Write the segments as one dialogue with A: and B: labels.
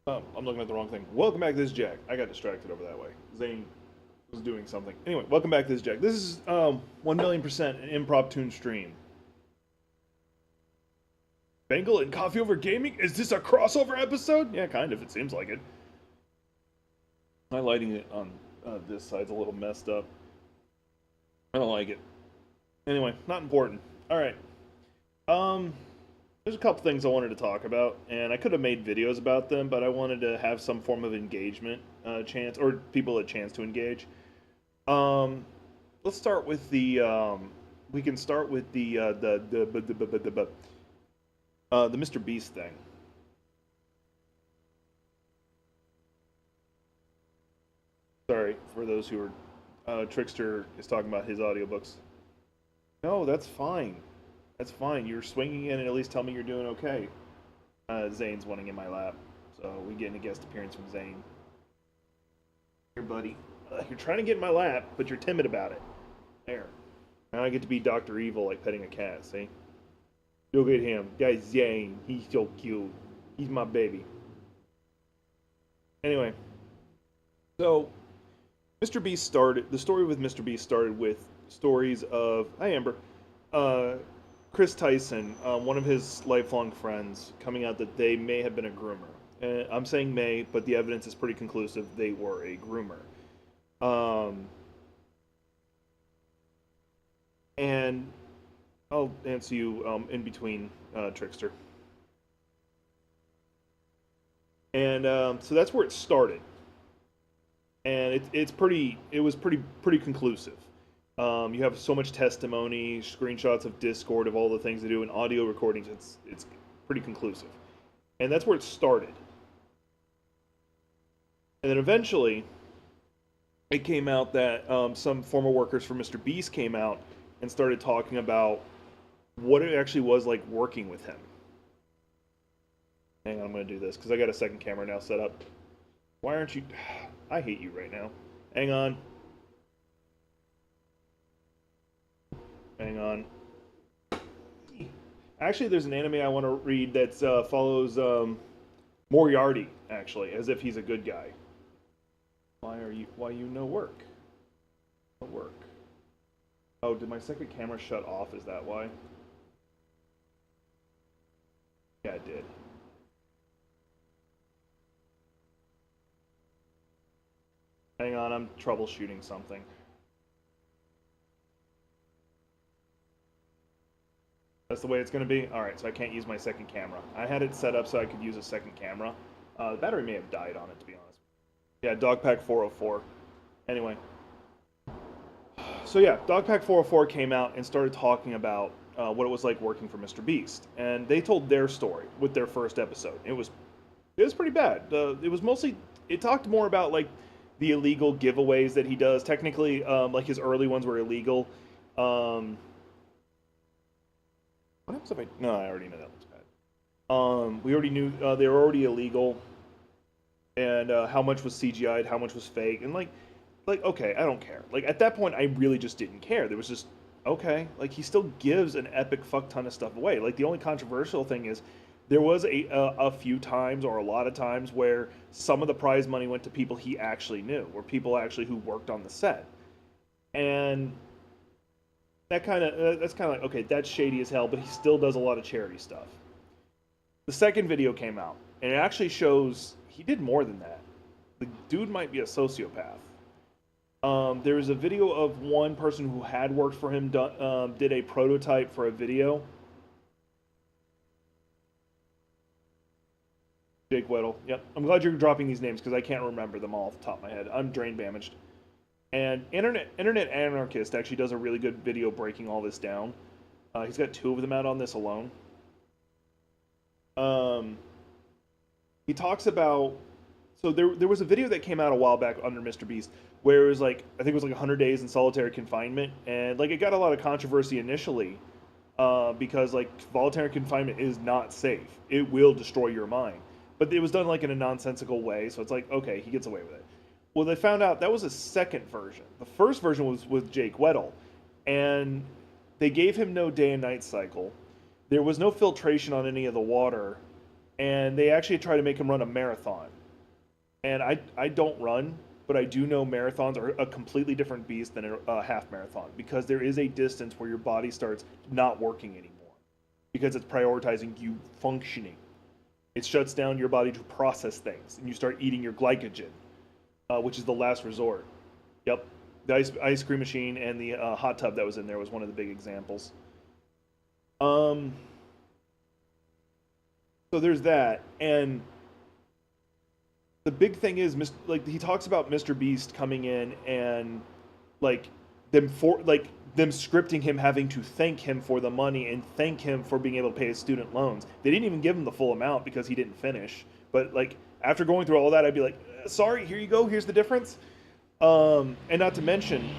A: I'm looking at the wrong thing. Welcome back, this is Jack. I got distracted over that way. Zane was doing something. Anyway, welcome back, this is Jack. This is 1,000,000% an impromptu stream. Bengal and coffee over gaming? Is this a crossover episode? Yeah, kind of. It seems like it. My lighting on this side's a little messed up. I don't like it. Anyway, not important. All right. Um, there's a couple things I wanted to talk about, and I could have made videos about them, but I wanted to have some form of engagement chance, or people a chance to engage. Um, let's start with we can start with the Mr. Beast thing. Sorry for those who are. Trickster is talking about his audiobooks. No, that's fine. That's fine. You're swinging in and at least tell me you're doing okay. Zane's wanting in my lap, so we get a guest appearance from Zane. Here, buddy. You're trying to get in my lap, but you're timid about it. There. Now I get to be Dr. Evil, like petting a cat, see? Look at him. Guy's Zane. He's so cute. He's my baby. Anyway, so Mr. Beast started, the story with Mr. Beast started with stories of, hi Amber, uh, Chris Tyson, one of his lifelong friends, coming out that they may have been a groomer. I'm saying may, but the evidence is pretty conclusive. They were a groomer. Um, and I'll answer you in between, Trickster. And so that's where it started. And it was pretty conclusive. You have so much testimony, screenshots of Discord of all the things they do, and audio recordings. It's pretty conclusive, and that's where it started. And then eventually, it came out that some former workers for Mr. Beast came out and started talking about what it actually was like working with him. Hang on, I'm going to do this because I got a second camera now set up. Why aren't you? I hate you right now. Hang on. Hang on. Actually, there's an anime I want to read that follows Moriarty, actually, as if he's a good guy. Why you no work? No work. Oh, did my second camera shut off? Is that why? Yeah, it did. Hang on, I'm troubleshooting something. That's the way it's going to be? Alright, so I can't use my second camera. I had it set up so I could use a second camera. The battery may have died on it, to be honest. Yeah, Dogpack 404. Anyway. So yeah, Dogpack 404 came out and started talking about what it was like working for Mr. Beast. And they told their story with their first episode. It was pretty bad. It was mostly, it talked more about like the illegal giveaways that he does. Technically, like his early ones were illegal. Um, what happens if I? No, I already know that was bad. We already knew they were already illegal, and how much was CGI'd, how much was fake, and like okay, I don't care. Like at that point, I really just didn't care. There was just okay. Like he still gives an epic fuck ton of stuff away. Like the only controversial thing is there was a few times or a lot of times where some of the prize money went to people he actually knew, or people actually who worked on the set, and that's kind of like okay, that's shady as hell. But he still does a lot of charity stuff. The second video came out, and it actually shows he did more than that. The dude might be a sociopath. There was a video of one person who had worked for him did a prototype for a video. Jake Weddle. Yep. I'm glad you're dropping these names because I can't remember them all off the top of my head. I'm drain damaged. And Internet Anarchist actually does a really good video breaking all this down. He's got two of them out on this alone. Um, he talks about so there was a video that came out a while back under Mr. Beast where it was like I think it was like 100 days in solitary confinement, and like it got a lot of controversy initially because like voluntary confinement is not safe. It will destroy your mind. But it was done like in a nonsensical way, so it's like okay, he gets away with it. Well, they found out that was a second version. The first version was with Jake Weddle, and they gave him no day and night cycle. There was no filtration on any of the water, and they actually tried to make him run a marathon. And I don't run, but I do know marathons are a completely different beast than a half marathon, because there is a distance where your body starts not working anymore because it's prioritizing you functioning. It shuts down your body to process things, and you start eating your glycogen, which is the last resort. Yep, the ice cream machine and the hot tub that was in there was one of the big examples. Um, so there's that, and the big thing is, like he talks about Mr. Beast coming in and like them scripting him having to thank him for the money and thank him for being able to pay his student loans. They didn't even give him the full amount because he didn't finish. But like after going through all that, I'd be like, sorry, here you go. Here's the difference. And not to mention,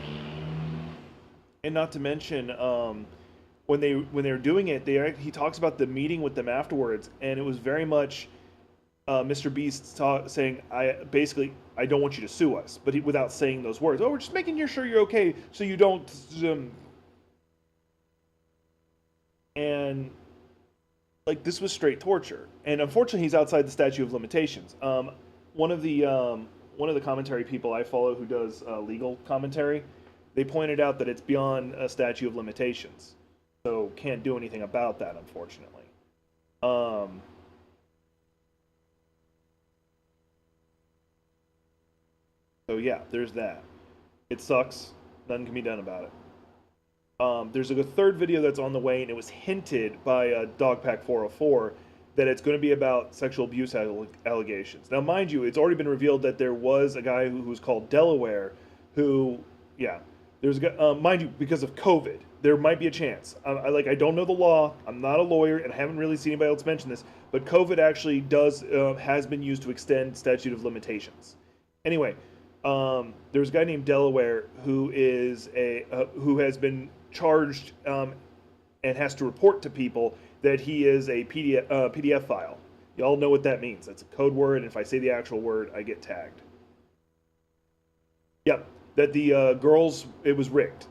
A: when they were doing it, he talks about the meeting with them afterwards, and it was very much Mr. Beast saying, I don't want you to sue us," but without saying those words. Oh, we're just making sure you're okay, so you don't. And like this was straight torture, and unfortunately, he's outside the statute of limitations. One of the commentary people I follow who does legal commentary, they pointed out that it's beyond a statute of limitations, so can't do anything about that, unfortunately. Um, So yeah, there's that. It sucks. Nothing can be done about it. There's a third video that's on the way, and it was hinted by Dogpack 404 that it's going to be about sexual abuse allegations. Now, mind you, it's already been revealed that there was a guy who was called Delaware, who, yeah, there's a guy, mind you, because of COVID, there might be a chance. I don't know the law. I'm not a lawyer, and I haven't really seen anybody else mention this. But COVID actually has been used to extend statute of limitations. Anyway, there's a guy named Delaware who has been charged and has to report to people that he is a PDF file. Y'all know what that means. That's a code word, and if I say the actual word, I get tagged. Yep, that the girls, it was rigged.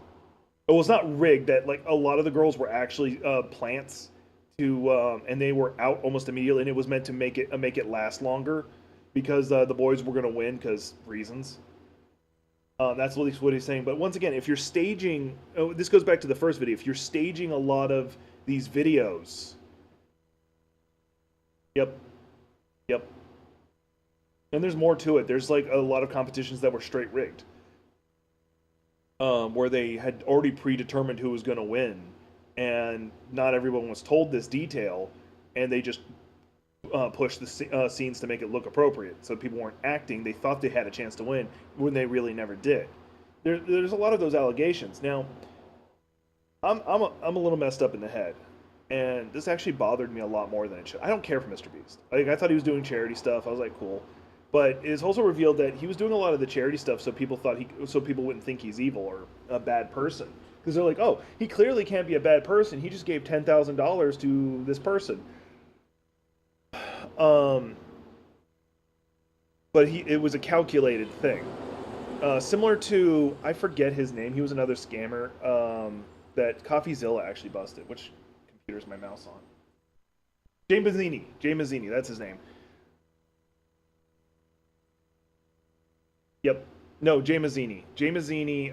A: Well, it's not rigged. That like a lot of the girls were actually plants and they were out almost immediately, and it was meant to make it last longer because the boys were going to win because reasons. That's at least what he's saying. But once again, if you're staging, this goes back to the first video. If you're staging a lot of these videos, yep, yep. And there's more to it. There's like a lot of competitions that were straight rigged, where they had already predetermined who was going to win, and not everyone was told this detail, and they just push the scenes to make it look appropriate. So people weren't acting. They thought they had a chance to win when they really never did. There's a lot of those allegations. Now, I'm a little messed up in the head, and this actually bothered me a lot more than it should. I don't care for Mr. Beast. Like I thought he was doing charity stuff. I was like, cool. But it is also revealed that he was doing a lot of the charity stuff so people wouldn't think he's evil or a bad person. Because they're like, oh, he clearly can't be a bad person. He just gave $10,000 to this person. But it was a calculated thing. Similar to, I forget his name. He was another scammer that CoffeeZilla actually busted. Which computer is my mouse on? Jay Mazzini, that's his name. Yep. No, Jay Mazzini. Jay Mazzini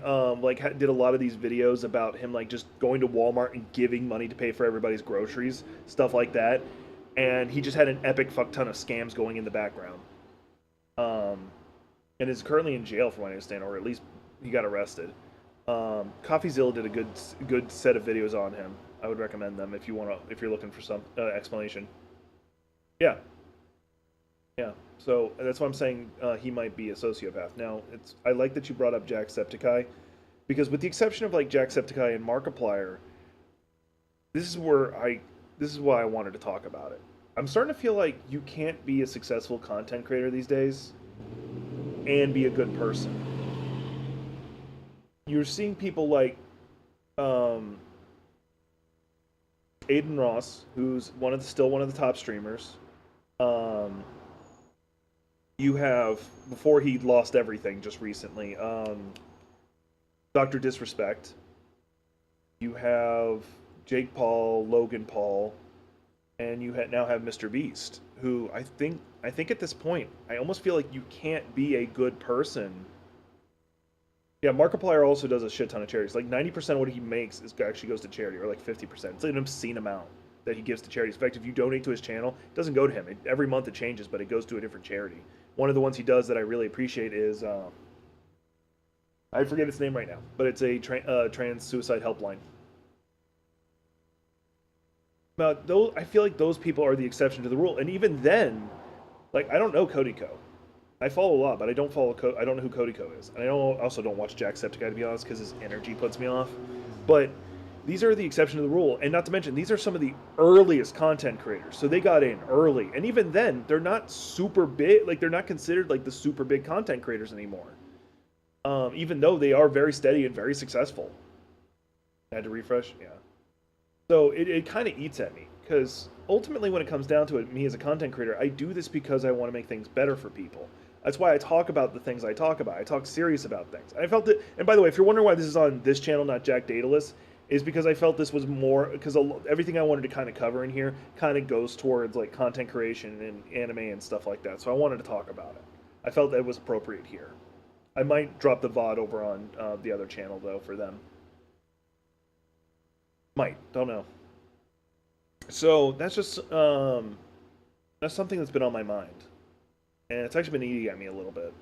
A: did a lot of these videos about him like just going to Walmart and giving money to pay for everybody's groceries, stuff like that. And he just had an epic fuck ton of scams going in the background. And is currently in jail from what I understand, or at least he got arrested. CoffeeZilla did a good set of videos on him. I would recommend them if you're looking for some explanation. Yeah, yeah. So that's why I'm saying he might be a sociopath. Now, I like that you brought up Jacksepticeye, because with the exception of like Jacksepticeye and Markiplier, this is why I wanted to talk about it. I'm starting to feel like you can't be a successful content creator these days and be a good person. You're seeing people like Aiden Ross, who's still one of the top streamers. You have, before he lost everything just recently, Dr. Disrespect. You have Jake Paul, Logan Paul. and you now have Mr. Beast, who I think at this point I almost feel like you can't be a good person. Yeah, Markiplier also does a shit ton of charities. Like 90% of what he makes actually goes to charity, or like 50%. It's like an obscene amount that he gives to charities. In fact, if you donate to his channel, it doesn't go to him. Every month it changes, but it goes to a different charity. One of the ones he does that I really appreciate is I forget its name right now, but it's a trans suicide helpline. But those, I feel like those people are the exception to the rule, and even then, like I don't know Cody Co. I follow a lot, but I don't follow. I don't know who Cody Co is, and also don't watch Jacksepticeye to be honest, because his energy puts me off. But these are the exception to the rule, and not to mention these are some of the earliest content creators, so they got in early, and even then they're not super big. Like they're not considered like the super big content creators anymore, even though they are very steady and very successful. I had to refresh, yeah. So it kind of eats at me because ultimately, when it comes down to it, me as a content creator, I do this because I want to make things better for people. That's why I talk about the things I talk about. I talk serious about things. I felt it, and by the way, if you're wondering why this is on this channel, not Jack Daedalus, is because I felt this was more because everything I wanted to kind of cover in here kind of goes towards like content creation and anime and stuff like that. So I wanted to talk about it. I felt that it was appropriate here. I might drop the VOD over on the other channel though for them. Might, don't know. So that's just that's something that's been on my mind, and it's actually been eating at me a little bit.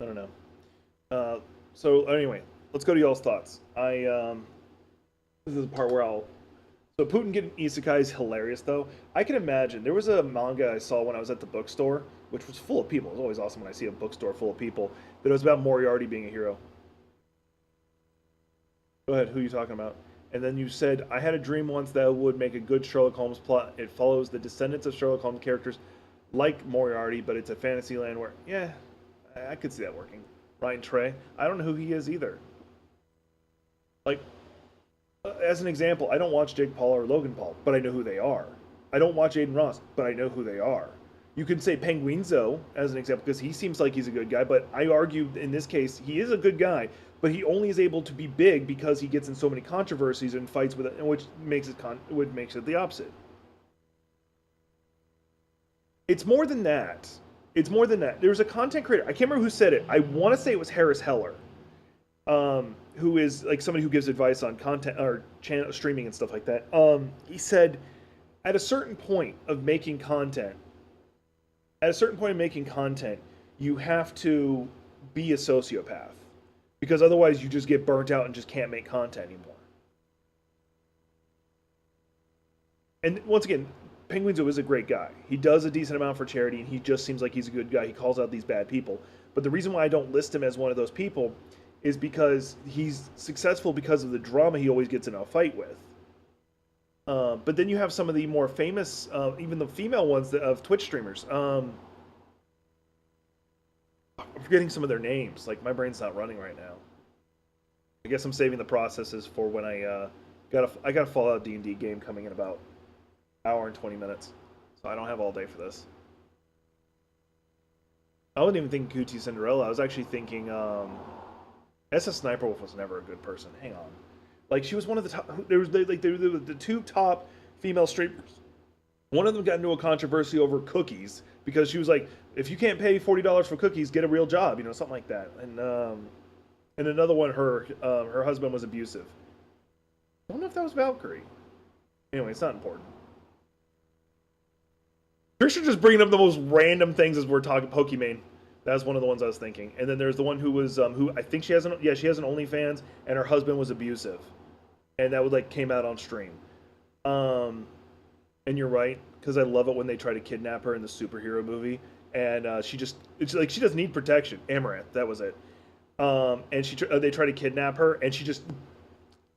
A: I don't know. So anyway, let's go to y'all's thoughts. This is the part where I'll. So Putin getting isekai is hilarious though. I can imagine there was a manga I saw when I was at the bookstore, which was full of people. It's always awesome when I see a bookstore full of people. But it was about Moriarty being a hero. Go ahead. Who are you talking about? And then you said, I had a dream once that would make a good Sherlock Holmes plot. It follows the descendants of Sherlock Holmes characters like Moriarty, but it's a fantasy land where, yeah, I could see that working. Ryan Trey, I don't know who he is either. Like, as an example, I don't watch Jake Paul or Logan Paul, but I know who they are. I don't watch Aiden Ross, but I know who they are. You could say Penguinzo as an example because he seems like he's a good guy, but I argue in this case he is a good guy, but he only is able to be big because he gets in so many controversies and fights with it, which makes it the opposite. It's more than that. It's more than that. There's a content creator. I can't remember who said it. I want to say it was Harris Heller, who is like somebody who gives advice on content or channel streaming and stuff like that. He said, at a certain point of making content, you have to be a sociopath because otherwise you just get burnt out and just can't make content anymore. And once again, Penguinzo is a great guy. He does a decent amount for charity, and he just seems like he's a good guy. He calls out these bad people. But the reason why I don't list him as one of those people is because he's successful because of the drama he always gets in a fight with. But then you have some of the more famous, even the female ones of Twitch streamers. I'm forgetting some of their names. Like, my brain's not running right now. I guess I'm saving the processes for when I got a Fallout D&D game coming in about an hour and 20 minutes. So I don't have all day for this. I wasn't even thinking QT Cinderella. I was actually thinking SS Sniper Wolf was never a good person. Hang on. Like, she was one of the top. There was the two top female streamers. One of them got into a controversy over cookies because she was like, "If you can't pay $40 for cookies, get a real job," you know, something like that. And another one, her husband was abusive. I don't know if that was Valkyrie. Anyway, it's not important. You're just bringing up the most random things as we're talking Pokimane. That's one of the ones I was thinking. And then there's the one who was who I think she has an OnlyFans, and her husband was abusive, and that would like came out on stream. And you're right, because I love it when they try to kidnap her in the superhero movie, and it's like she doesn't need protection. Amaranth, that was it. And they try to kidnap her, and she just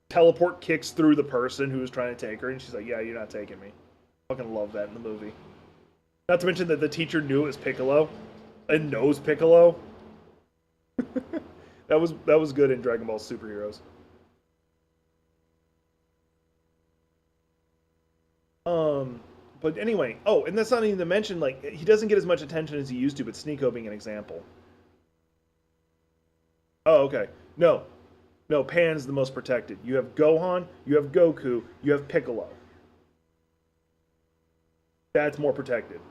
A: teleport kicks through the person who was trying to take her, and she's like, "Yeah, you're not taking me." I fucking love that in the movie. Not to mention that the teacher knew it was Piccolo, and knows Piccolo. that was good in Dragon Ball Superheroes. But anyway, and that's not even to mention, like, he doesn't get as much attention as he used to, but Sneeko being an example. Oh, okay. No, Pan's the most protected. You have Gohan, you have Goku, you have Piccolo. That's more protected.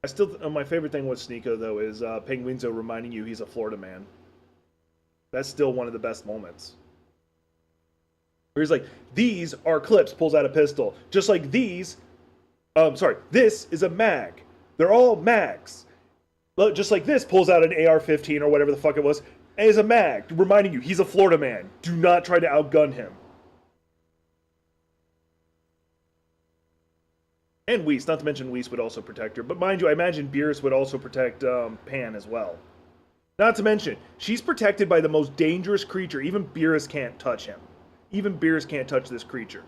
A: I still my favorite thing with Sneeko though is Penguinzo reminding you he's a Florida man. That's still one of the best moments. Where he's like, "These are clips," pulls out a pistol, just like these. Sorry, this is a mag. They're all mags. Just like this pulls out an AR-15 or whatever the fuck it was, as a mag, reminding you he's a Florida man. Do not try to outgun him. And Weiss, not to mention Weiss would also protect her. But mind you, I imagine Beerus would also protect Pan as well. Not to mention, she's protected by the most dangerous creature. Even Beerus can't touch him. Even Beerus can't touch this creature.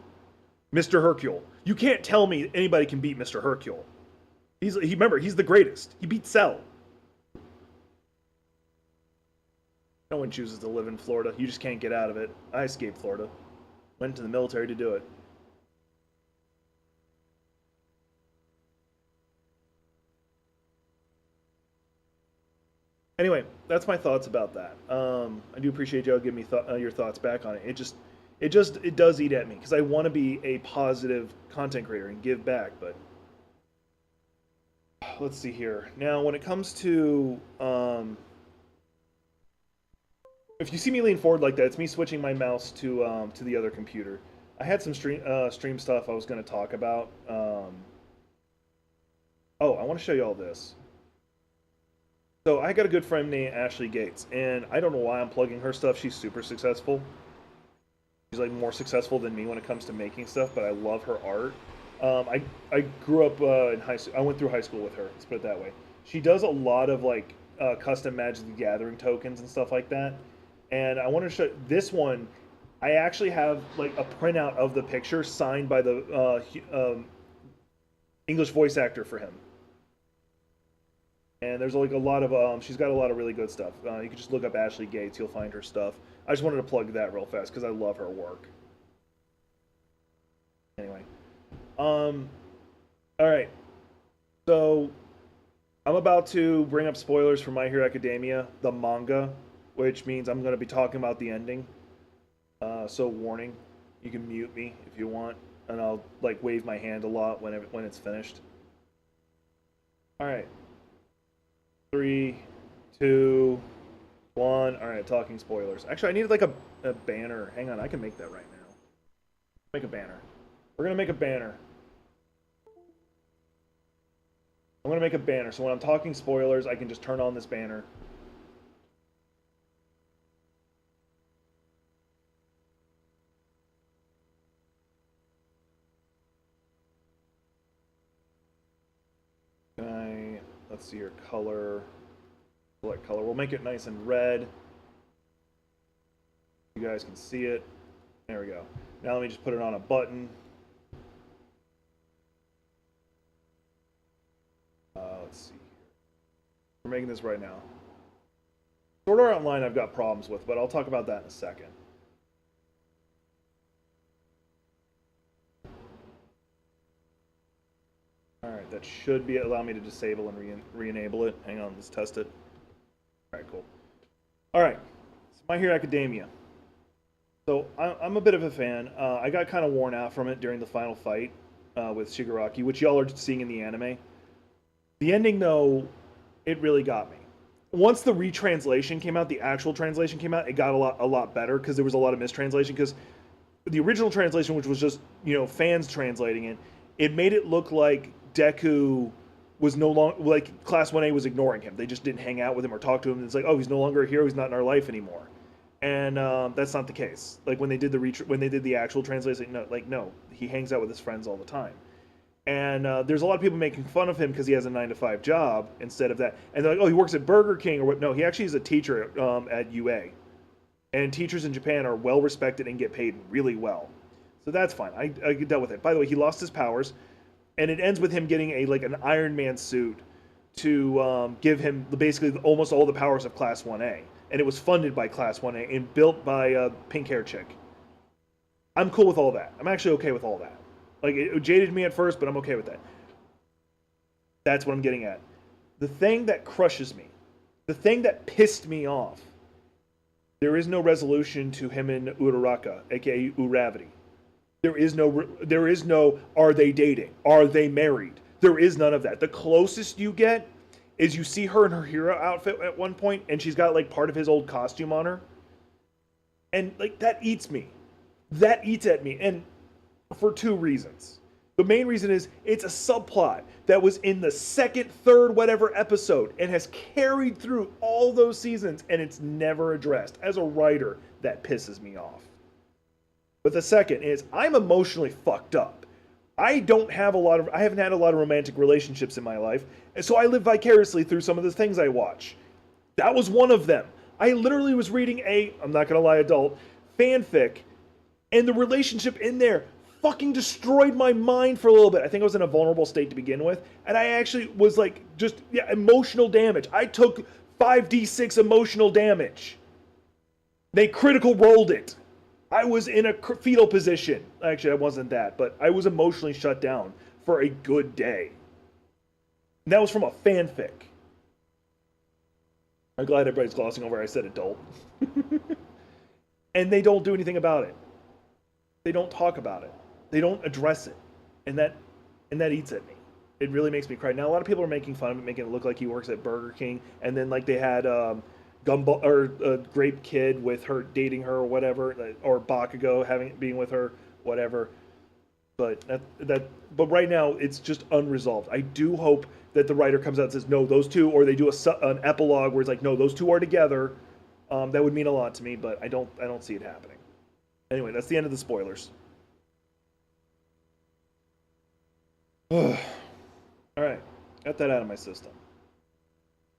A: Mr. Hercule. You can't tell me anybody can beat Mr. Hercule. Remember, he's the greatest. He beat Cell. No one chooses to live in Florida. You just can't get out of it. I escaped Florida. Went to the military to do it. Anyway, that's my thoughts about that. I do appreciate y'all giving me your thoughts back on it. It does eat at me because I want to be a positive content creator and give back. But let's see here. Now, when it comes to if you see me lean forward like that, it's me switching my mouse to the other computer. I had some stream stuff I was going to talk about. Oh, I want to show you all this. So I got a good friend named Ashley Gates, and I don't know why I'm plugging her stuff. She's super successful. She's like more successful than me when it comes to making stuff, but I love her art. I grew up in high school. I went through high school with her. Let's put it that way. She does a lot of like custom Magic the Gathering tokens and stuff like that. And I want to show this one. I actually have like a printout of the picture signed by the English voice actor for him. And there's like a lot of she's got a lot of really good stuff. You can just look up Ashley Gates, you'll find her stuff. I just wanted to plug that real fast because I love her work. Anyway, all right. So I'm about to bring up spoilers for My Hero Academia, the manga, which means I'm going to be talking about the ending. So warning, you can mute me if you want, and I'll like wave my hand a lot when it's finished. All right. 3, 2, 1. All right, talking spoilers. Actually, I needed like a banner. Hang on, I can make that right now. Make a banner. We're gonna make a banner. I'm gonna make a banner, so when I'm talking spoilers, I can just turn on this banner. Let's see your color. Select color. We'll make it nice and red. You guys can see it. There we go. Now let me just put it on a button. Let's see. We're making this right now. Sword Art Online I've got problems with, but I'll talk about that in a second. Alright, that should allow me to disable and re-enable it. Hang on, let's test it. Alright, cool. Alright, so My Hero Academia. So, I'm a bit of a fan. I got kind of worn out from it during the final fight with Shigaraki, which y'all are seeing in the anime. The ending, though, it really got me. Once the retranslation came out, the actual translation came out, it got a lot better, because there was a lot of mistranslation, because the original translation, which was just, fans translating it, it made it look like Deku was no longer, like, Class 1A was ignoring him. They just didn't hang out with him or talk to him. It's like, oh, he's no longer a hero, he's not in our life anymore. And that's not the case. Like, when they did the actual translation, no, he hangs out with his friends all the time. And there's a lot of people making fun of him because he has a 9-to-5 job instead of that. And they're like, oh, he works at Burger King or what? No, he actually is a teacher at UA. And teachers in Japan are well respected and get paid really well. So that's fine. I dealt with it. By the way, he lost his powers. And it ends with him getting an Iron Man suit to give him basically almost all the powers of Class 1A. And it was funded by Class 1A and built by Pink Hair Chick. I'm cool with all that. I'm actually okay with all that. Like, it jaded me at first, but I'm okay with that. That's what I'm getting at. The thing that crushes me, the thing that pissed me off, there is no resolution to him and Uraraka, aka Uravity. There is no, are they dating? Are they married? There is none of that. The closest you get is you see her in her hero outfit at one point, and she's got like part of his old costume on her, and like that eats me. That eats at me, and for two reasons. The main reason is it's a subplot that was in the second, third, whatever episode and has carried through all those seasons, and it's never addressed. As a writer, that pisses me off. But the second is I'm emotionally fucked up. I haven't had a lot of romantic relationships in my life, and so I live vicariously through some of the things I watch. That was one of them. I literally was reading I'm not gonna lie, adult fanfic, and the relationship in there fucking destroyed my mind for a little bit. I think I was in a vulnerable state to begin with, and I actually was like, emotional damage. I took 5d6 emotional damage. They critical rolled it. I was in a fetal position. Actually, I wasn't that, but I was emotionally shut down for a good day. And that was from a fanfic. I'm glad everybody's glossing over I said adult. And they don't do anything about it. They don't talk about it. They don't address it. And that eats at me. It really makes me cry. Now, a lot of people are making fun of it, making it look like he works at Burger King, and then like they had Gumball or a Grape Kid with her dating her or whatever, or Bakugo being with her, whatever. But but right now it's just unresolved. I do hope that the writer comes out and says no, those two, or they do an epilogue where it's like no, those two are together. That would mean a lot to me, but I don't see it happening. Anyway, that's the end of the spoilers. All right, got that out of my system.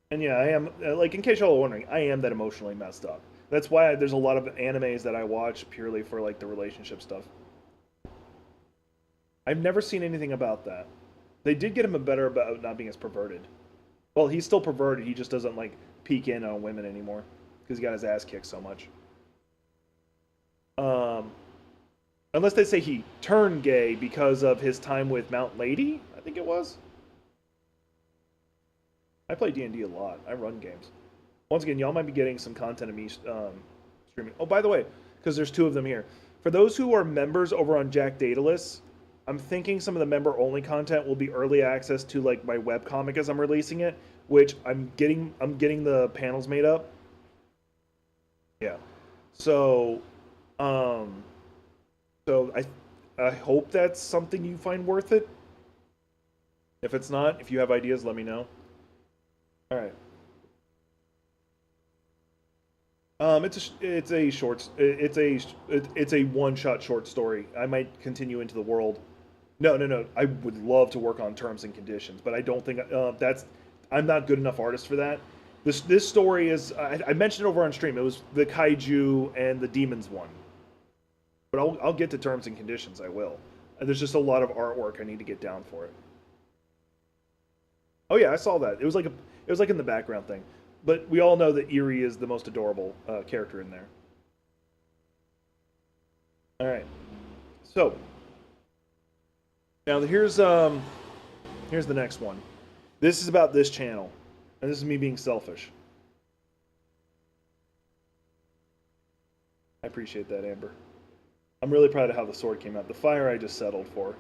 A: And yeah, I am, like, in case y'all are wondering, I am that emotionally messed up. That's why there's a lot of animes that I watch purely for, like, the relationship stuff. I've never seen anything about that. They did get him a better about not being as perverted. Well, he's still perverted, he just doesn't, like, peek in on women anymore. Because he got his ass kicked so much. Unless they say he turned gay because of his time with Mount Lady, I think it was. I play D&D a lot. I run games. Once again, y'all might be getting some content of me streaming. Oh, by the way, because there's two of them here. For those who are members over on Jack Daedalus, I'm thinking some of the member-only content will be early access to like my webcomic as I'm releasing it, which I'm getting the panels made up. Yeah. So, I hope that's something you find worth it. If it's not, if you have ideas, let me know. All right. It's a one-shot short story. I might continue into the world. No. I would love to work on terms and conditions, but I don't think I'm not good enough artist for that. This story is I mentioned it over on stream. It was the kaiju and the demons one, but I'll get to terms and conditions. I will. There's just a lot of artwork I need to get down for it. Oh yeah, I saw that. It was like in the background thing. But we all know that Eerie is the most adorable character in there. All right. So now here's the next one. This is about this channel, and this is me being selfish. I appreciate that, Amber. I'm really proud of how the sword came out. The fire I just settled for.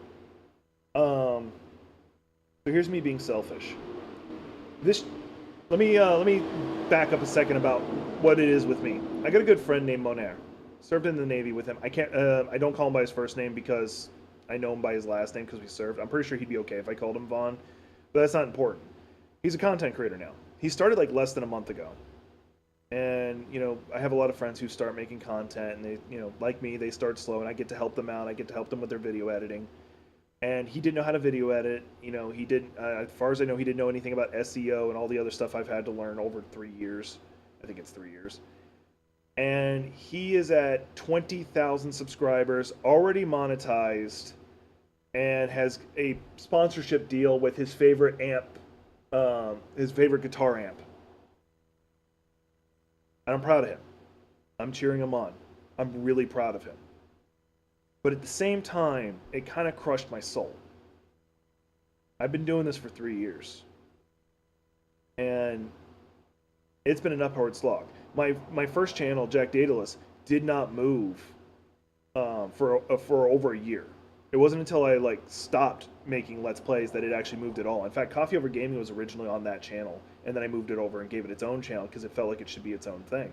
A: So here's me being selfish. Let me back up a second about what it is with me. I got a good friend named Monair. Served in the Navy with him. I don't call him by his first name because I know him by his last name because we served. I'm pretty sure he'd be okay if I called him Vaughn, but that's not important. He's a content creator now. He started like less than a month ago. And, I have a lot of friends who start making content and they, like me, they start slow and I get to help them out. I get to help them with their video editing. And he didn't know how to video edit. He didn't, as far as I know, he didn't know anything about SEO and all the other stuff I've had to learn over 3 years. I think it's 3 years. And he is at 20,000 subscribers, already monetized, and has a sponsorship deal with his favorite amp, his favorite guitar amp. And I'm proud of him. I'm cheering him on. I'm really proud of him. But at the same time, it kind of crushed my soul. I've been doing this for 3 years. And it's been an upward slog. My first channel, Jack Daedalus, did not move for over a year. It wasn't until I like stopped making Let's Plays that it actually moved at all. In fact, Coffee Over Gaming was originally on that channel, and then I moved it over and gave it its own channel because it felt like it should be its own thing.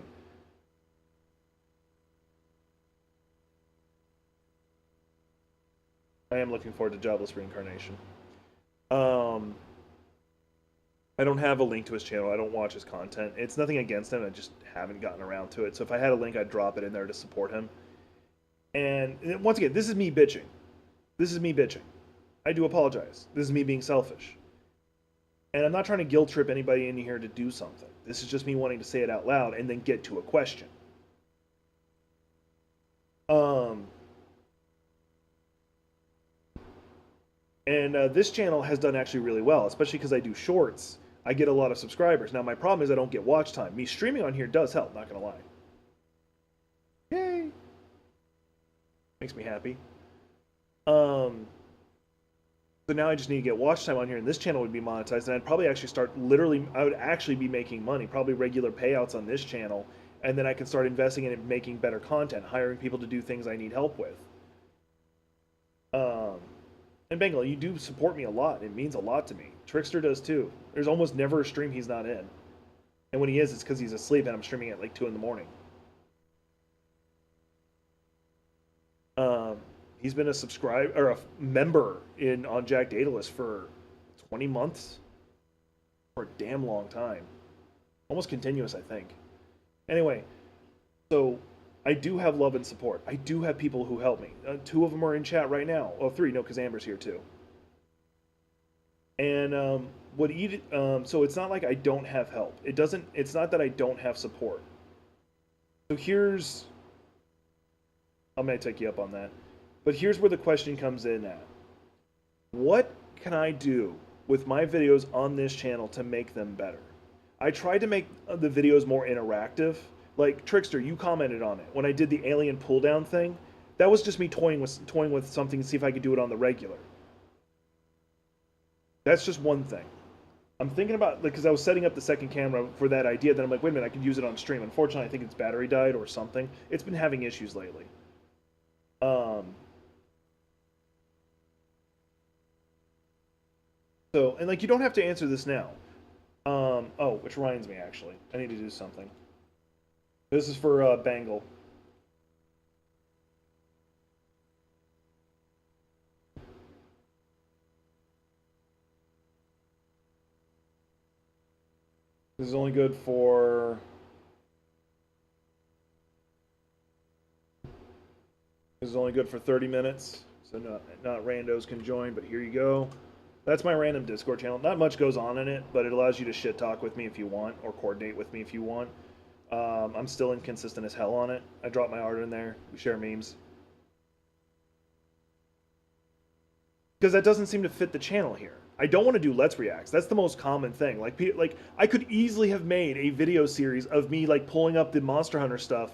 A: I am looking forward to Jobless Reincarnation. Um, I don't have a link to his channel. I don't watch his content. It's nothing against him. I just haven't gotten around to it. So if I had a link, I'd drop it in there to support him. And once again, this is me bitching. This is me bitching. I do apologize. This is me being selfish. And I'm not trying to guilt trip anybody in here to do something. This is just me wanting to say it out loud and then get to a question. And this channel has done actually really well, especially because I do shorts. I get a lot of subscribers. Now, my problem is I don't get watch time. Me streaming on here does help, not going to lie. Yay! Makes me happy. So now I just need to get watch time on here, and this channel would be monetized, and I'd probably actually start literally, I would actually be making money, probably regular payouts on this channel, and then I can start investing in it, making better content, hiring people to do things I need help with. And Bengal, you do support me a lot. It means a lot to me. Trickster does too. There's almost never a stream he's not in. And when he is, it's because he's asleep and I'm streaming at like 2 in the morning. He's been a subscriber or a member on Jack Daedalus for 20 months. For a damn long time. Almost continuous, I think. Anyway, so I do have love and support. I do have people who help me. 2 of them are in chat right now. Oh, 3, no, because Amber's here too. And so it's not like I don't have help. It's not that I don't have support. So I'm going to take you up on that. But here's where the question comes in at. What can I do with my videos on this channel to make them better? I tried to make the videos more interactive. Like, Trickster, you commented on it. When I did the alien pull down thing, that was just me toying with something to see if I could do it on the regular. That's just one thing. I'm thinking about, because I was setting up the second camera for that idea, then I'm like, wait a minute, I could use it on stream. Unfortunately, I think its battery died or something. It's been having issues lately. So, and like, you don't have to answer this now. Oh, which reminds me, actually. I need to do something. This is for Bengal. This is only good for... This is only good for 30 minutes, so not randos can join, but here you go. That's my random Discord channel. Not much goes on in it, but it allows you to shit talk with me if you want, or coordinate with me if you want. I'm still inconsistent as hell on it. I drop my art in there. We share memes. Because that doesn't seem to fit the channel here. I don't want to do Let's Reacts. That's the most common thing. Like I could easily have made a video series of me like pulling up the Monster Hunter stuff.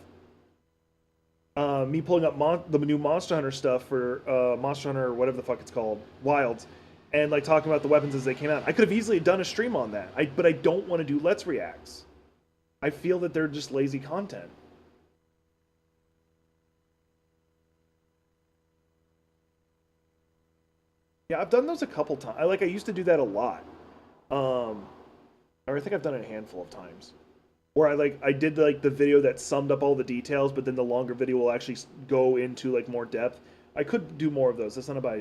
A: Me pulling up the new Monster Hunter stuff for Monster Hunter, whatever the fuck it's called, Wilds, and like talking about the weapons as they came out. I could have easily done a stream on that. But I don't want to do Let's Reacts. I feel that they're just lazy content. Yeah, I've done those a couple times. I used to do that a lot. Or I think I've done it a handful of times. Where I did like the video that summed up all the details, but then the longer video will actually go into like more depth. I could do more of those. That's not about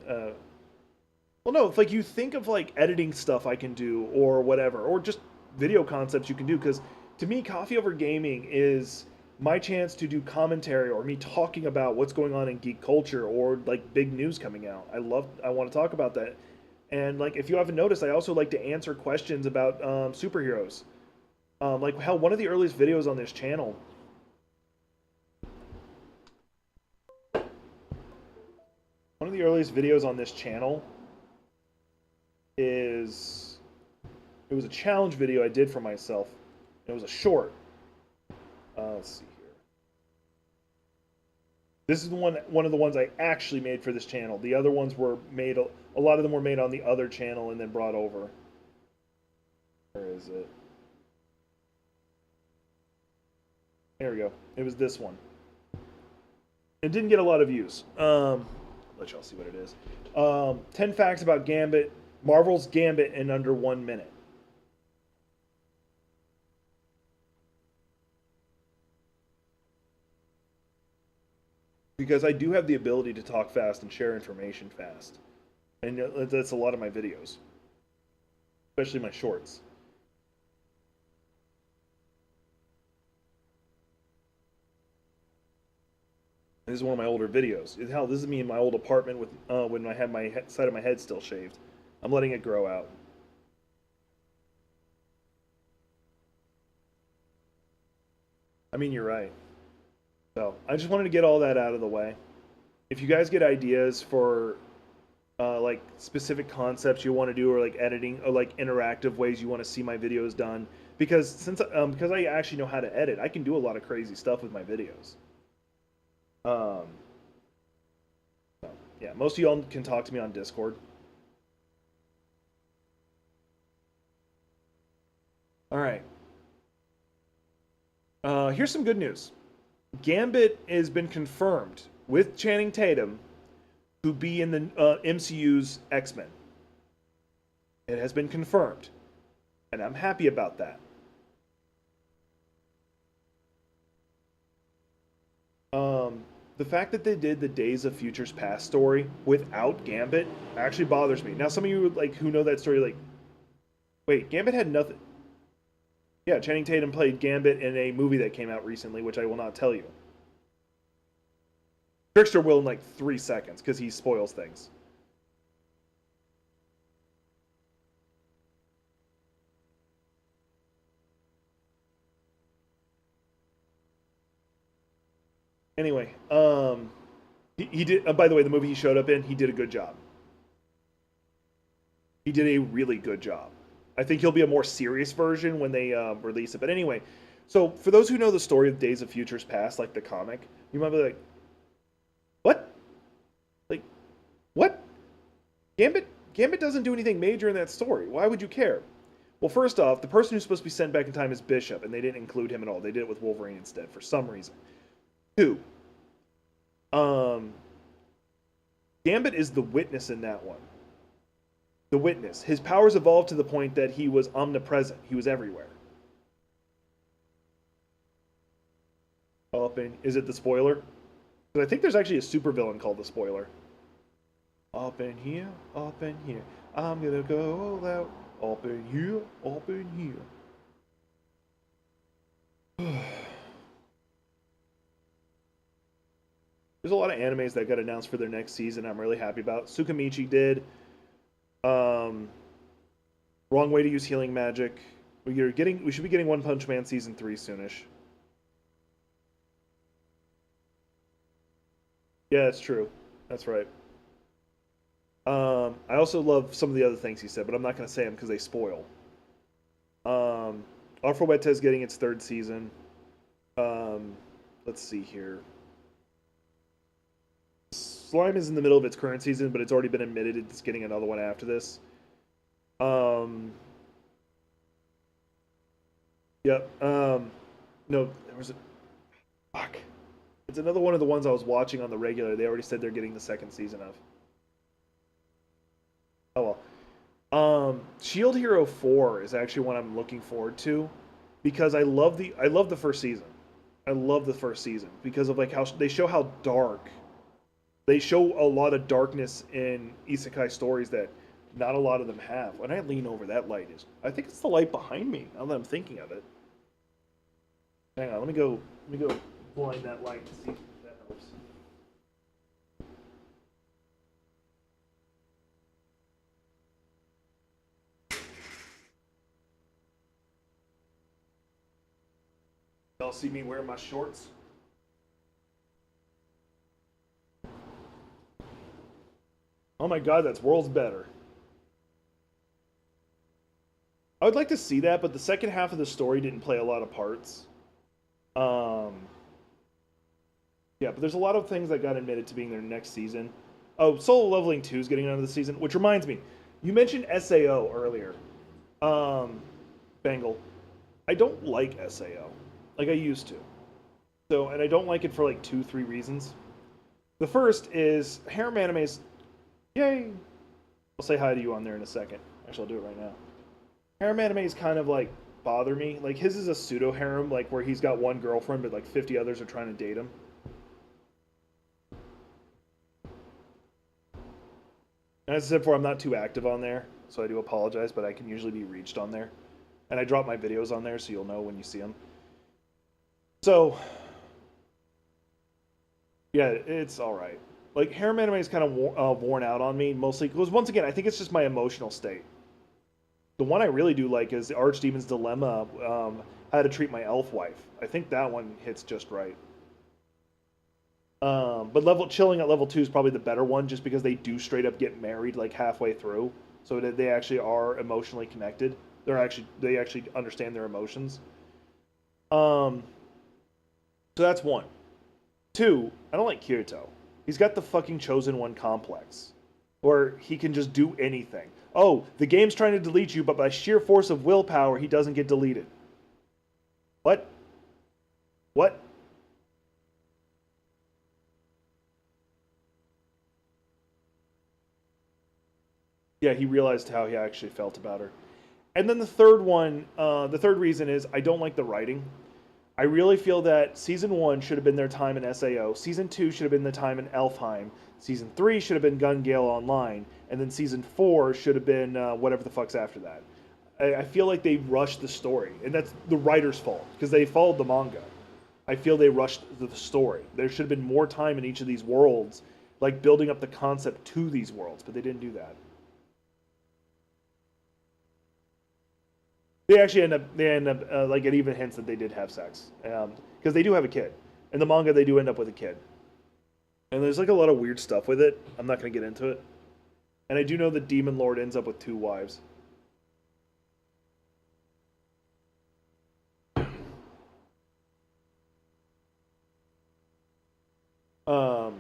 A: well, no, if like you think of like editing stuff I can do or whatever, or just video concepts you can do, because to me, Coffee Over Gaming is my chance to do commentary or me talking about what's going on in geek culture or like big news coming out. I want to talk about that. And like if you haven't noticed, I also like to answer questions about superheroes. Like how one of the earliest videos on this channel is it was a challenge video I did for myself. It was a short. Let's see here. This is one of the ones I actually made for this channel. The other ones were made, a lot of them were made on the other channel and then brought over. Where is it? There we go. It was this one. It didn't get a lot of views. Let y'all see what it is. 10 facts about Gambit, Marvel's Gambit in under 1 minute. Because I do have the ability to talk fast and share information fast. And that's a lot of my videos, especially my shorts. This is one of my older videos. Hell, this is me in my old apartment with when I had my side of my head still shaved. I'm letting it grow out. I mean, you're right. So I just wanted to get all that out of the way. If you guys get ideas for like specific concepts you want to do, or like editing, or like interactive ways you want to see my videos done, because I actually know how to edit, I can do a lot of crazy stuff with my videos. Um, so, yeah, most of y'all can talk to me on Discord. All right. Here's some good news. Gambit has been confirmed with Channing Tatum to be in the MCU's X-Men. It has been confirmed, and I'm happy about that. The fact that they did the Days of Futures Past story without Gambit actually bothers me. Now, some of you like who know that story, like, wait, Gambit had nothing. Yeah, Channing Tatum played Gambit in a movie that came out recently, which I will not tell you. Trickster will in like 3 seconds because he spoils things. Anyway, he did. By the way, the movie he showed up in, he did a good job. He did a really good job. I think he'll be a more serious version when they release it. But anyway, so for those who know the story of Days of Futures Past, like the comic, you might be like, "What? Like, what? Gambit doesn't do anything major in that story. Why would you care?" Well, first off, the person who's supposed to be sent back in time is Bishop, and they didn't include him at all. They did it with Wolverine instead for some reason. Two, um, Gambit is the witness in that one. The witness. His powers evolved to the point that he was omnipresent. He was everywhere. Up in, is it the spoiler? Because I think there's actually a supervillain called the Spoiler. Up in here, up in here. I'm gonna go all out. Up in here, up in here. There's a lot of animes that got announced for their next season I'm really happy about. Tsukamichi did. Um, Wrong Way to Use Healing Magic. We should be getting One Punch Man season 3 soonish. Yeah, that's true. That's right. I also love some of the other things he said, but I'm not going to say them because they spoil. Alphabeta is getting its third season. Um, let's see here. Slime is in the middle of its current season, but it's already been admitted it's getting another one after this. Um, yep. No, there was a fuck. It's another one of the ones I was watching on the regular. They already said they're getting the second season of. Oh well. Shield Hero 4 is actually one I'm looking forward to because I love the first season. I love the first season because of like how they show how dark. They show a lot of darkness in isekai stories that not a lot of them have. When I lean over, that light is. I think it's the light behind me. Now that I'm thinking of it. Hang on, let me go. Let me go blind that light to see if that helps. Y'all see me wearing my shorts? Oh my god, that's worlds better. I would like to see that, but the second half of the story didn't play a lot of parts. Um, yeah, but there's a lot of things that got admitted to being their next season. Oh, Solo Leveling 2 is getting another season, which reminds me, you mentioned SAO earlier. Um, Bengal. I don't like SAO. Like I used to. So, and I don't like it for like two, three reasons. The first is harem animes. Yay! I'll say hi to you on there in a second. Actually, I'll do it right now. Harem animes kind of like bother me. Like his is a pseudo harem, like where he's got one girlfriend, but like 50 others are trying to date him. And as I said before, I'm not too active on there, so I do apologize, but I can usually be reached on there. And I drop my videos on there, so you'll know when you see them. So, yeah, it's all right. Like harem anime is kind of worn out on me, mostly because once again, I think it's just my emotional state. The one I really do like is the Archdemon's Dilemma, How to Treat My Elf Wife. I think that one hits just right. But chilling at level 2 is probably the better one, just because they do straight up get married like halfway through, so that they actually are emotionally connected. They actually understand their emotions. Um, so that's one. Two, I don't like Kirito. He's got the fucking chosen one complex, where he can just do anything. Oh, the game's trying to delete you, but by sheer force of willpower, he doesn't get deleted. What? What? Yeah, he realized how he actually felt about her. And then the third reason is I don't like the writing. I really feel that season 1 should have been their time in SAO. Season 2 should have been the time in Elfheim. Season 3 should have been Gun Gale Online. And then season 4 should have been whatever the fuck's after that. I feel like they rushed the story. And that's the writer's fault, because they followed the manga. I feel they rushed the story. There should have been more time in each of these worlds, like building up the concept to these worlds, but they didn't do that. They end up like it even hints that they did have sex, because they do have a kid. In the manga, they do end up with a kid, and there's like a lot of weird stuff with it. I'm not gonna get into it. And I do know that Demon Lord ends up with 2 wives. So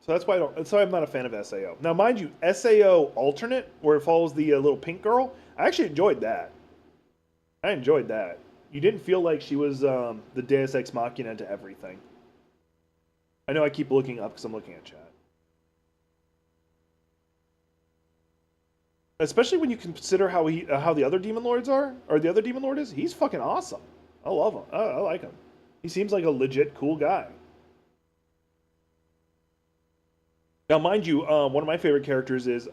A: that's why I'm not a fan of SAO. Now, mind you, SAO alternate, where it follows the little pink girl, I actually enjoyed that. I enjoyed that. You didn't feel like she was the Deus Ex Machina to everything. I know I keep looking up because I'm looking at chat. Especially when you consider how the other Demon Lords are, or the other Demon Lord is. He's fucking awesome. I love him. I like him. He seems like a legit cool guy. Now, mind you, one of my favorite characters is the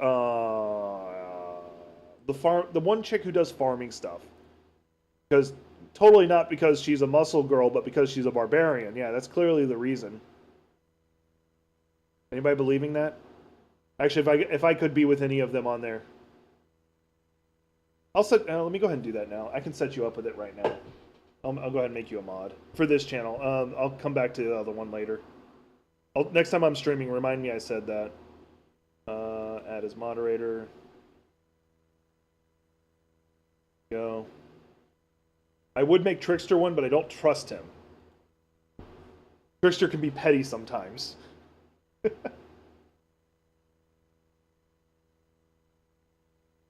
A: one chick who does farming stuff. Because totally not because she's a muscle girl, but because she's a barbarian. Yeah, that's clearly the reason. Anybody believing that? Actually, if I could be with any of them on there, let me go ahead and do that now. I can set you up with it right now. I'll go ahead and make you a mod for this channel. I'll come back to the other one later. Next time I'm streaming, remind me I said that. Add as moderator. Go. I would make Trickster one, but I don't trust him. Trickster can be petty sometimes.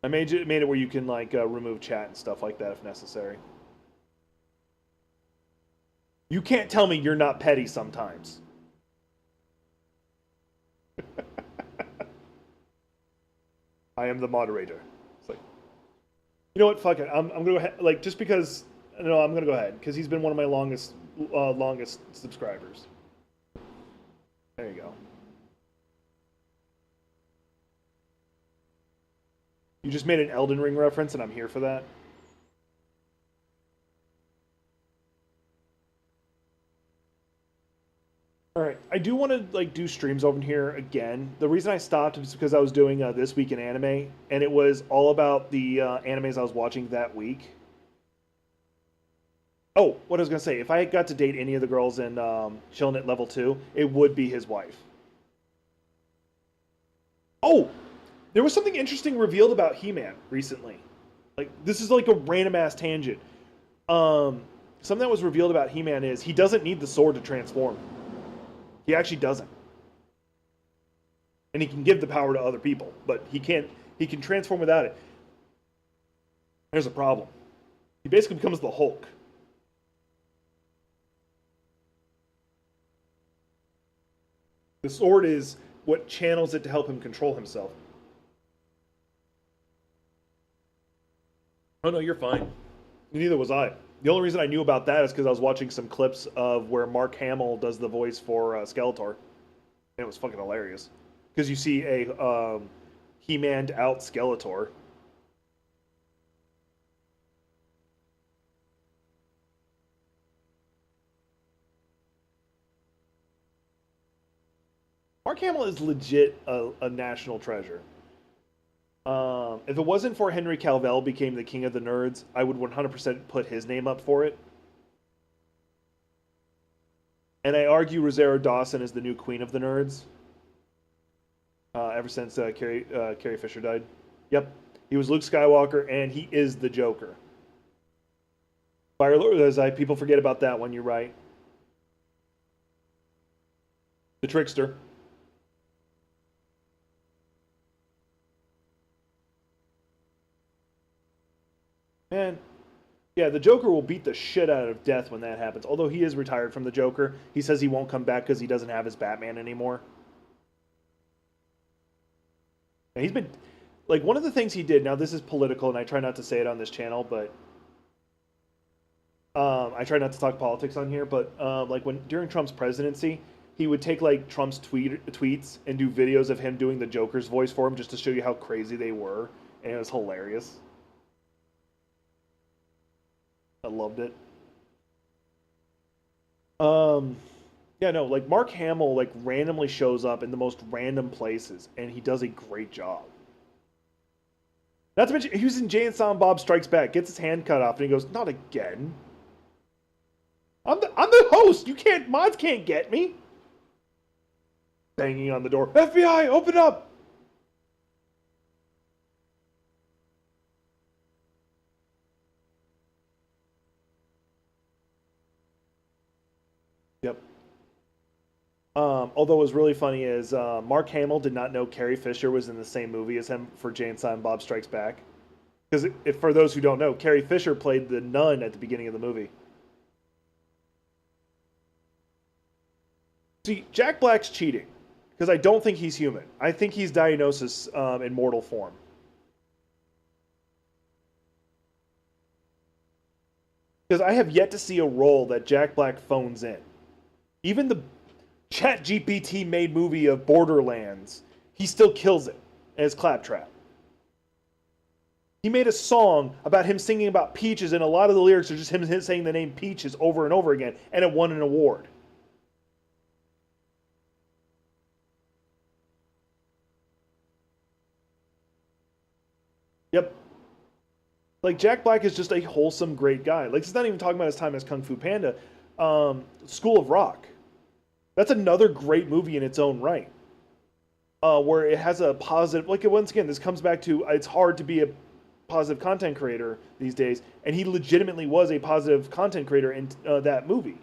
A: I made it where you can like remove chat and stuff like that if necessary. You can't tell me you're not petty sometimes. I am the moderator. It's like, you know what? Fuck it. I'm gonna go ahead. Like just because. No, I'm gonna go ahead because he's been one of my longest subscribers. There you go. You just made an Elden Ring reference, and I'm here for that. All right, I do want to like do streams over here again. The reason I stopped is because I was doing This Week in Anime, and it was all about the animes I was watching that week. Oh, what I was gonna say, if I got to date any of the girls in Chillin' at level 2, it would be his wife. Oh, there was something interesting revealed about He-Man recently. Like this is like a random ass tangent. Something that was revealed about He-Man is he doesn't need the sword to transform. He actually doesn't. And he can give the power to other people, but he can transform without it. There's a problem. He basically becomes the Hulk. The sword is what channels it to help him control himself. Oh no, you're fine. Neither was I. The only reason I knew about that is because I was watching some clips of where Mark Hamill does the voice for Skeletor. And it was fucking hilarious. Because you see a He-Man'd out Skeletor. Mark Hamill is legit a national treasure. If it wasn't for Henry Cavill became the king of the nerds, I would 100% put his name up for it. And I argue Rosario Dawson is the new queen of the nerds. Ever since Carrie Fisher died. Yep, he was Luke Skywalker, and he is the Joker. Firelord, as people forget about that one. You're right. The trickster. Man, yeah, the Joker will beat the shit out of Death when that happens. Although he is retired from the Joker, he says he won't come back because he doesn't have his Batman anymore. And he's been, like, one of the things he did. Now this is political, and I try not to say it on this channel, but I try not to talk politics on here. But like when during Trump's presidency, he would take like Trump's tweets and do videos of him doing the Joker's voice for him just to show you how crazy they were, and it was hilarious. I loved it. Yeah, no, like Mark Hamill like randomly shows up in the most random places, and he does a great job. Not to mention, he was in Jay and Silent Bob Strikes Back, gets his hand cut off, and he goes, "Not again." I'm the host. You can't, mods can't get me. Banging on the door. FBI, open up. Yep. Although what was really funny is Mark Hamill did not know Carrie Fisher was in the same movie as him for Jay and Silent Bob Strikes Back. Because if for those who don't know, Carrie Fisher played the nun at the beginning of the movie. See, Jack Black's cheating because I don't think he's human. I think he's Dionysus in mortal form. Because I have yet to see a role that Jack Black phones in. Even the ChatGPT made movie of Borderlands, he still kills it as Claptrap. He made a song about him singing about peaches, and a lot of the lyrics are just him saying the name Peaches over and over again, and it won an award. Yep. Like, Jack Black is just a wholesome, great guy. Like, he's not even talking about his time as Kung Fu Panda. School of Rock. That's another great movie in its own right. Where it has a positive... Like, once again, this comes back to it's hard to be a positive content creator these days. And he legitimately was a positive content creator in that movie.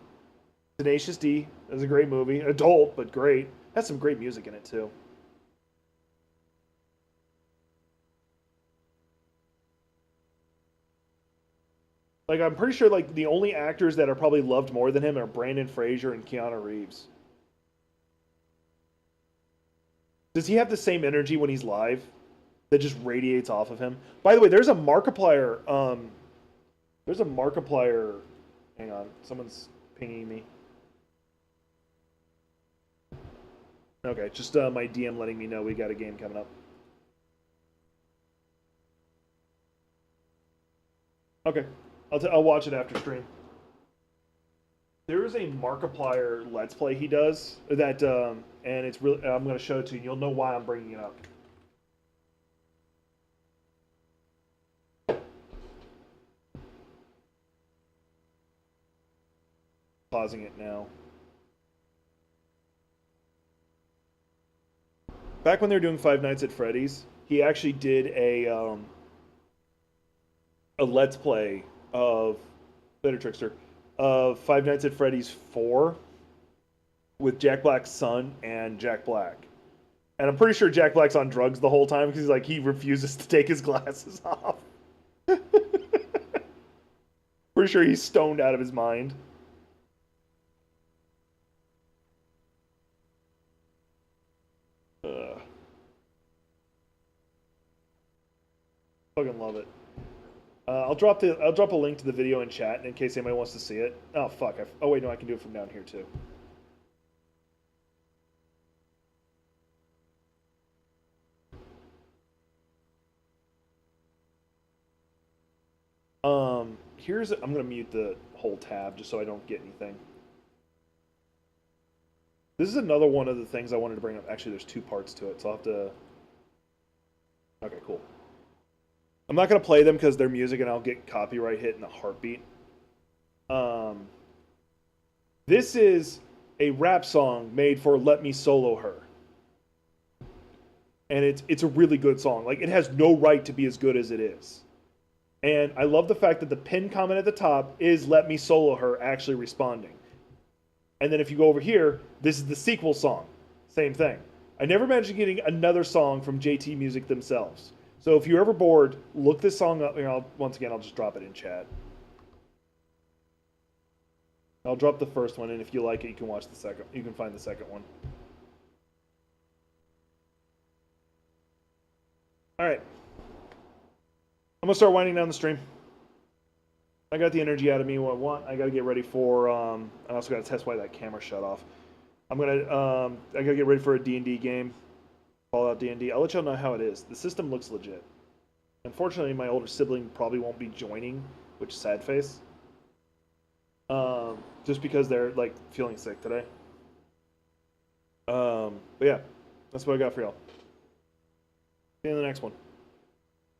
A: Tenacious D is a great movie. Adult, but great. Has some great music in it, too. Like, I'm pretty sure, like, the only actors that are probably loved more than him are Brandon Fraser and Keanu Reeves. Does he have the same energy when he's live that just radiates off of him? By the way, there's a Markiplier, there's a Markiplier, hang on, someone's pinging me. Okay, just my DM letting me know we got a game coming up. Okay. I'll watch it after stream. There is a Markiplier Let's Play he does that, and it's really. I'm going to show it to you. You'll know why I'm bringing it up. Pausing it now. Back when they were doing Five Nights at Freddy's, he actually did a Let's Play of Better Trickster of Five Nights at Freddy's 4 with Jack Black's son and Jack Black. And I'm pretty sure Jack Black's on drugs the whole time because he's like he refuses to take his glasses off. Pretty sure he's stoned out of his mind. Ugh. Fucking love it. I'll drop a link to the video in chat in case anybody wants to see it. Oh fuck! Oh wait, no, I can do it from down here too. I'm gonna mute the whole tab just so I don't get anything. This is another one of the things I wanted to bring up. Actually, there's two parts to it, so I'll have to. Okay, cool. I'm not gonna play them because they're music and I'll get copyright hit in a heartbeat. This is a rap song made for "Let Me Solo Her," and it's a really good song. Like it has no right to be as good as it is. And I love the fact that the pinned comment at the top is "Let Me Solo Her" actually responding. And then if you go over here, this is the sequel song. Same thing. I never imagined getting another song from JT Music themselves. So if you're ever bored, look this song up. Here, once again, I'll just drop it in chat. I'll drop the first one, and if you like it, you can watch the second. You can find the second one. All right. I'm gonna start winding down the stream. I got the energy out of me what I want. I gotta get ready for. I also gotta test why that camera shut off. I'm gonna. I gotta get ready for a D&D game. Fallout D&D. I'll let y'all know how it is. The system looks legit. Unfortunately, my older sibling probably won't be joining, which is sad face. Just because they're like feeling sick today. But yeah, that's what I got for y'all. See you in the next one.